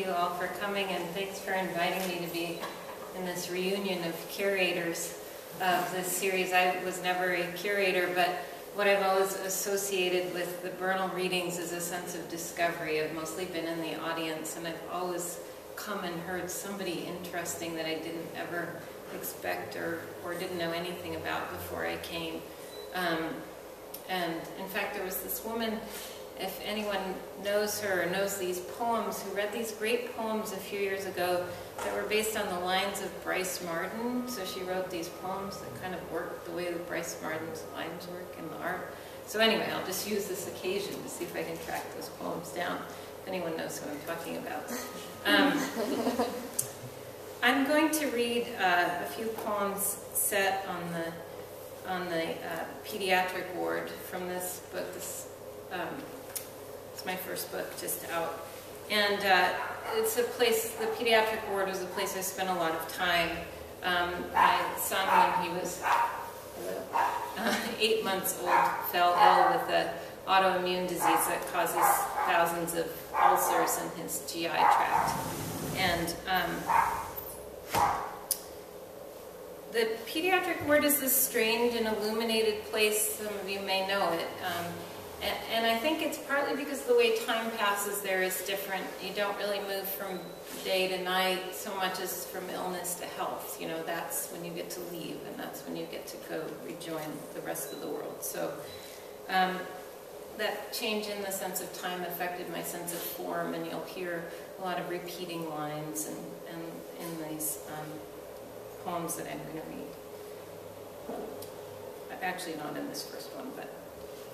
you all for coming, and thanks for inviting me to be in this reunion of curators of this series. I was never a curator, but what I've always associated with the Bernal readings is a sense of discovery. I've mostly been in the audience, and I've always come and heard somebody interesting that I didn't ever expect or didn't know anything about before I came. And in fact, there was this woman, if anyone knows her or knows these poems, who read these great poems a few years ago that were based on the lines of Bryce Marden. So she wrote these poems that kind of worked the way that Bryce Marden's lines work in the art. So anyway, I'll just use this occasion to see if I can track those poems down, if anyone knows who I'm talking about. I'm going to read a few poems set on the pediatric ward from this book. It's my first book, just out. And it's a place, the pediatric ward was a place I spent a lot of time. My son, when he was 8 months old, fell ill with an autoimmune disease that causes thousands of ulcers in his GI tract. And the pediatric ward is this strange and illuminated place. Some of you may know it. And I think it's partly because the way time passes there is different. You don't really move from day to night so much as from illness to health. You know, that's when you get to leave, and that's when you get to go rejoin the rest of the world. So that change in the sense of time affected my sense of form, and you'll hear a lot of repeating lines and in these poems that I'm going to read. Actually, not in this first one, but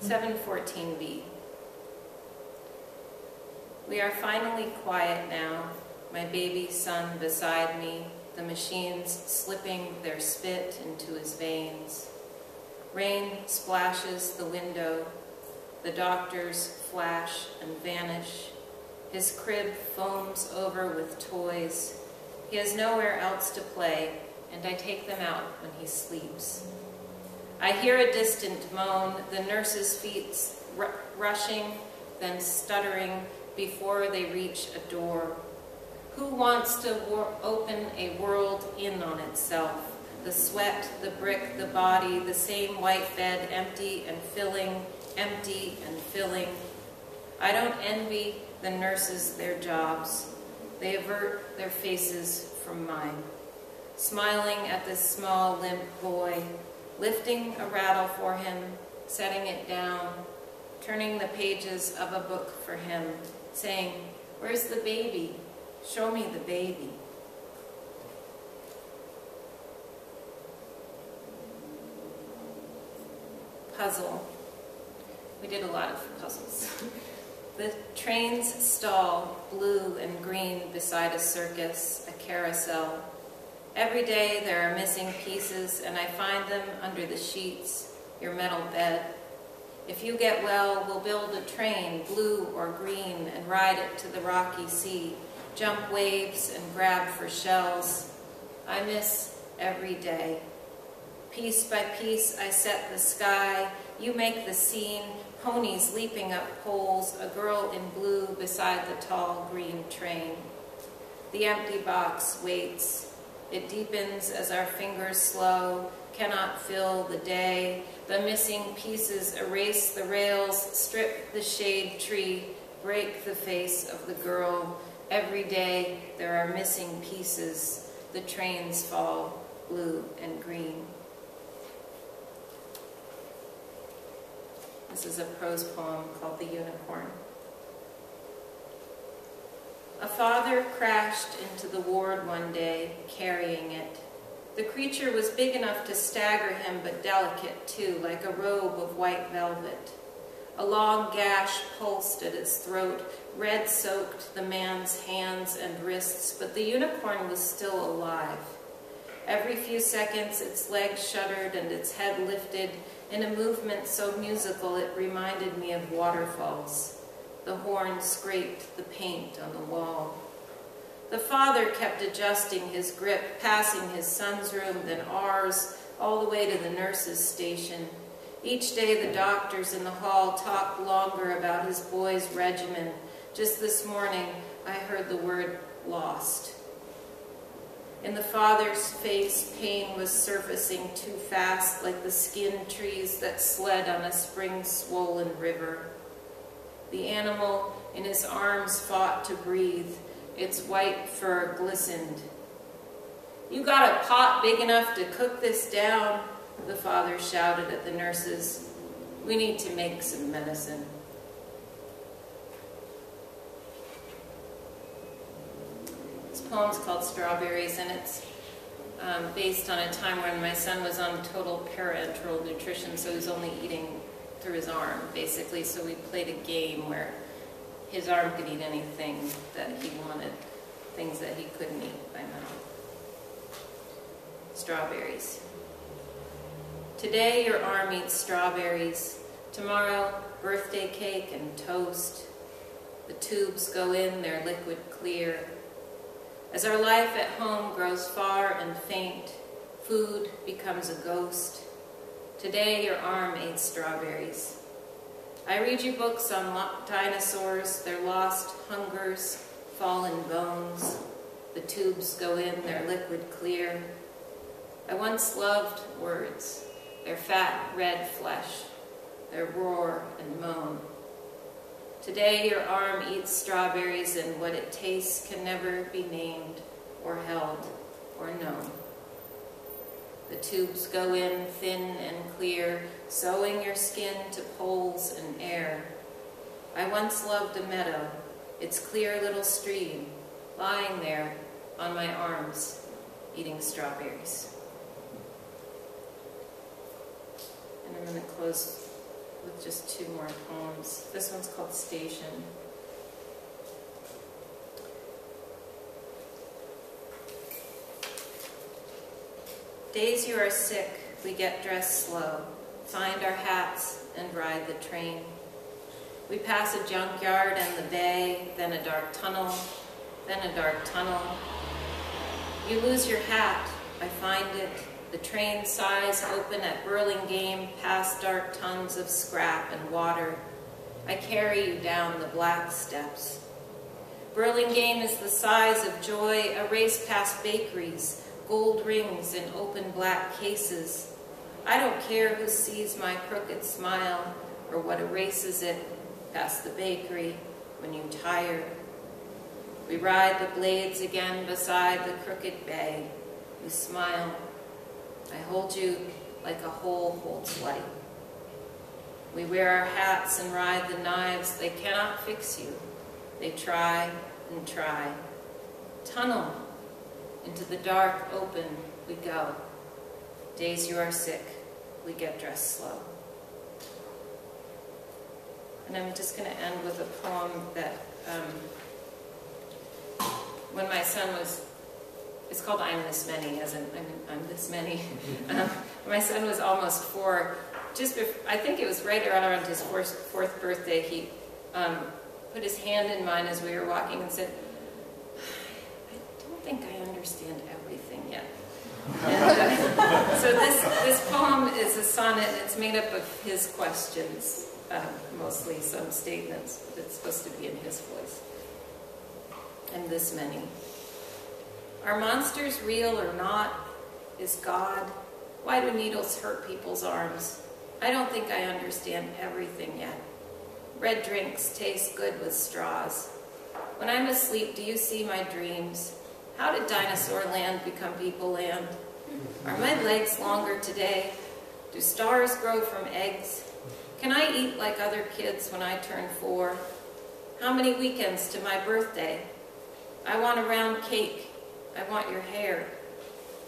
714b. We are finally quiet now, my baby son beside me, the machines slipping their spit into his veins. Rain splashes the window, the doctors flash and vanish. His crib foams over with toys. He has nowhere else to play, and I take them out when he sleeps. I hear a distant moan, the nurse's feet rushing, then stuttering before they reach a door. Who wants to open a world in on itself? The sweat, the brick, the body, the same white bed, empty and filling, empty and filling. I don't envy the nurses their jobs. They avert their faces from mine, smiling at this small, limp boy, lifting a rattle for him, setting it down, turning the pages of a book for him, saying, "Where's the baby? Show me the baby." Puzzle. We did a lot of puzzles. The trains stall, blue and green, beside a circus, a carousel. Every day there are missing pieces, and I find them under the sheets, your metal bed. If you get well, we'll build a train, blue or green, and ride it to the rocky sea, jump waves and grab for shells. I miss every day. Piece by piece I set the sky, you make the scene, ponies leaping up poles, a girl in blue beside the tall green train. The empty box waits. It deepens as our fingers slow, cannot fill the day. The missing pieces erase the rails, strip the shade tree, break the face of the girl. Every day there are missing pieces. The trains fall blue and green. This is a prose poem called The Unicorn. A father crashed into the ward one day, carrying it. The creature was big enough to stagger him, but delicate too, like a robe of white velvet. A long gash pulsed at its throat, red soaked the man's hands and wrists, but the unicorn was still alive. Every few seconds its legs shuddered and its head lifted in a movement so musical it reminded me of waterfalls. The horn scraped the paint on the wall. The father kept adjusting his grip, passing his son's room, then ours, all the way to the nurse's station. Each day the doctors in the hall talked longer about his boy's regimen. Just this morning, I heard the word lost. In the father's face, pain was surfacing too fast, like the skinned trees that sled on a spring-swollen river. The animal in his arms fought to breathe. Its white fur glistened. "You got a pot big enough to cook this down?" the father shouted at the nurses. "We need to make some medicine." This poem's called Strawberries, and it's based on a time when my son was on total parenteral nutrition, so he was only eating through his arm, basically. So we played a game where his arm could eat anything that he wanted, things that he couldn't eat by mouth. Strawberries. Today your arm eats strawberries. Tomorrow, birthday cake and toast. The tubes go in, they're liquid clear. As our life at home grows far and faint, food becomes a ghost. Today your arm ate strawberries. I read you books on dinosaurs, their lost hungers, fallen bones. The tubes go in, they're liquid clear. I once loved words, their fat red flesh, their roar and moan. Today your arm eats strawberries, and what it tastes can never be named or held or known. The tubes go in thin and clear, sewing your skin to poles and air. I once loved a meadow, its clear little stream, lying there on my arms, eating strawberries. And I'm going to close with just two more poems. This one's called Station. Days you are sick, we get dressed slow, find our hats and ride the train. We pass a junkyard and the bay, then a dark tunnel, then a dark tunnel. You lose your hat, I find it. The train sighs open at Burlingame, past dark tons of scrap and water. I carry you down the black steps. Burlingame is the size of joy, a race past bakeries, gold rings in open black cases. I don't care who sees my crooked smile or what erases it past the bakery when you tire. We ride the blades again beside the crooked bay. We smile. I hold you like a hole holds light. We wear our hats and ride the knives. They cannot fix you. They try and try. Tunnel. Into the dark open we go. Days you are sick, we get dressed slow. And I'm just going to end with a poem that when my son was, it's called I'm This Many, as in I'm this many. When my son was almost 4, just before, I think it was right around his fourth birthday, he put his hand in mine as we were walking and said, I don't think I understand everything yet. And, so this poem is a sonnet, and it's made up of his questions, mostly some statements, but it's supposed to be in his voice. And this many. Are monsters real or not? Is God? Why do needles hurt people's arms? I don't think I understand everything yet. Red drinks taste good with straws. When I'm asleep, do you see my dreams? How did dinosaur land become people land? Are my legs longer today? Do stars grow from eggs? Can I eat like other kids when I turn 4? How many weekends to my birthday? I want a round cake. I want your hair.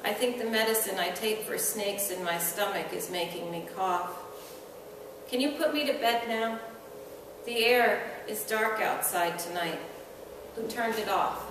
I think the medicine I take for snakes in my stomach is making me cough. Can you put me to bed now? The air is dark outside tonight. Who turned it off?